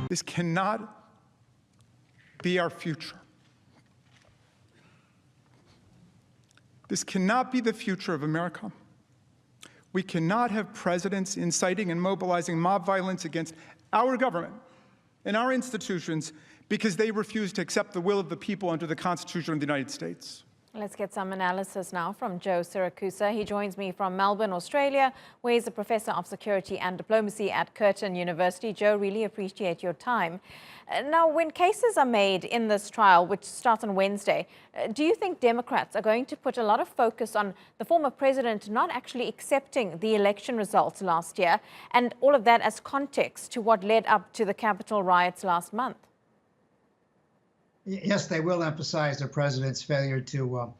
This cannot be our future. This cannot be the future of America. We cannot have presidents inciting and mobilizing mob violence against our government and our institutions because they refuse to accept the will of the people under the Constitution of the United States. Let's get some analysis now from Joe Siracusa. He joins me from Melbourne, Australia, where he's a professor of security and diplomacy at Curtin University. Joe, really appreciate your time. Now, when cases are made in this trial, which starts on Wednesday, do you think Democrats are going to put a lot of focus on the former president not actually accepting the election results last year, and all of that as context to what led up to the Capitol riots last month? Yes, they will emphasize the president's failure to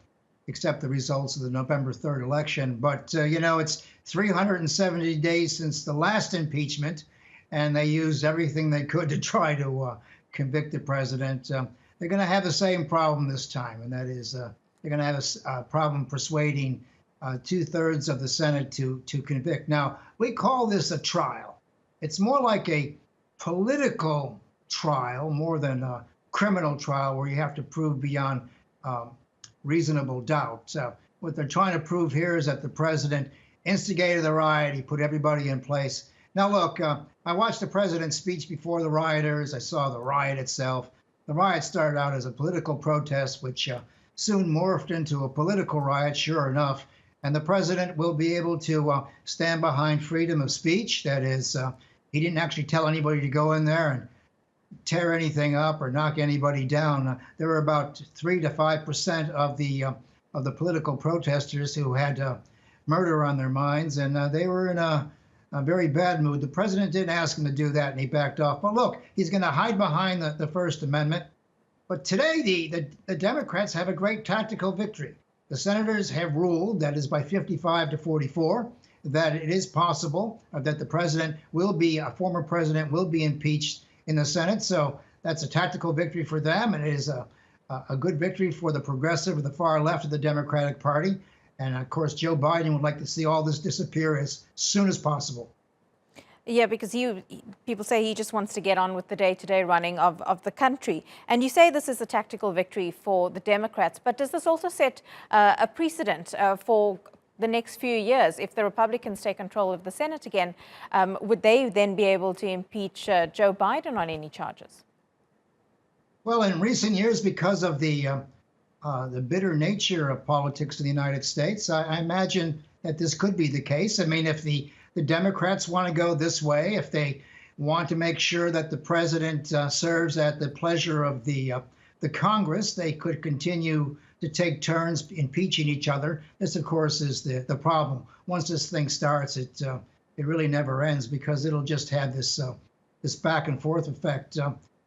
accept the results of the November 3rd election. But, you know, it's 370 days since the last impeachment, and they used everything they could to try to convict the president. They're going to have the same problem this time, and that is they're going to have a problem persuading 2/3 of the Senate to convict. Now, we call this a trial. It's more like a political trial more than a criminal trial where you have to prove beyond reasonable doubt. What they're trying to prove here is that the president instigated the riot. He put everybody in place. Now, look, I watched the president's speech before the rioters. I saw the riot itself. The riot started out as a political protest, which soon morphed into a political riot, sure enough. And the president will be able to stand behind freedom of speech. That is, he didn't actually tell anybody to go in there and tear anything up or knock anybody down. There were about 3 to 5% of the political protesters who had murder on their minds, and they were in a very bad mood. The president didn't ask him to do that, and he backed off. But look, he's going to hide behind the First Amendment. But today, the Democrats have a great tactical victory. The senators have ruled, that is by 55 to 44, that it is possible that the president will be, a former president will be impeached in the Senate. So that's a tactical victory for them. And it is a good victory for the progressive or the far left of the Democratic Party. And of course, Joe Biden would like to see all this disappear as soon as possible. Yeah, because people say he just wants to get on with the day-to-day running of the country. And you say this is a tactical victory for the Democrats, but does this also set a precedent for the next few years? If the Republicans take control of the Senate again, would they then be able to impeach Joe Biden on any charges? Well, in recent years, because of the bitter nature of politics in the United States, I imagine that this could be the case. I mean, if the Democrats want to go this way, if they want to make sure that the president serves at the pleasure of the Congress, they could continue to take turns impeaching each other. This, of course, is the problem. Once this thing starts, it really never ends because it'll just have this back and forth effect.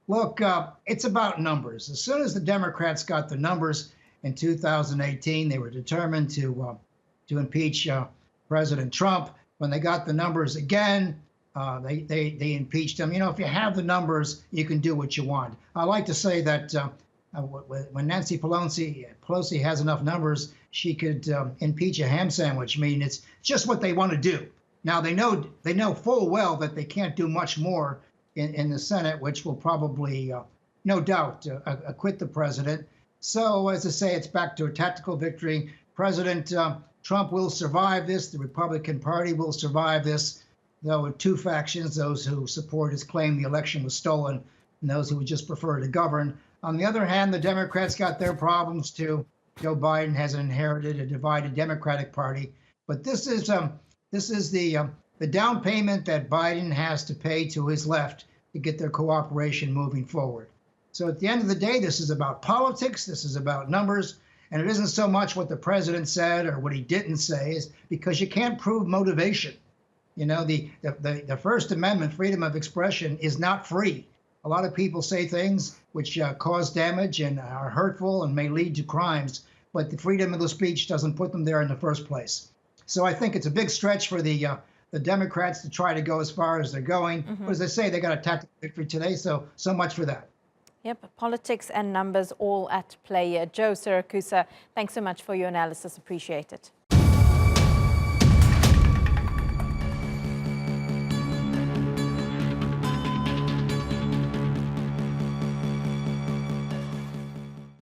Look, it's about numbers. As soon as the Democrats got the numbers in 2018, they were determined to impeach President Trump. When they got the numbers again, they impeached him. You know, if you have the numbers, you can do what you want. I like to say that when Nancy Pelosi has enough numbers, she could impeach a ham sandwich. I mean, it's just what they want to do. Now they know full well that they can't do much more in the Senate, which will probably, no doubt, acquit the president. So, as I say, it's back to a tactical victory. President Trump will survive this. The Republican Party will survive this. There were two factions, those who support his claim the election was stolen and those who would just prefer to govern. On the other hand, the Democrats got their problems too. Joe Biden has inherited a divided Democratic Party. But this is the down payment that Biden has to pay to his left to get their cooperation moving forward. So at the end of the day, this is about politics. This is about numbers. And it isn't so much what the president said or what he didn't say, is because you can't prove motivation. You know, the First Amendment, freedom of expression, is not free. A lot of people say things which cause damage and are hurtful and may lead to crimes, but the freedom of the speech doesn't put them there in the first place. So I think it's a big stretch for the Democrats to try to go as far as they're going. But as I say, they got a tactical victory today, so much for that. Yep, politics and numbers all at play here. Joe Siracusa, thanks so much for your analysis. Appreciate it.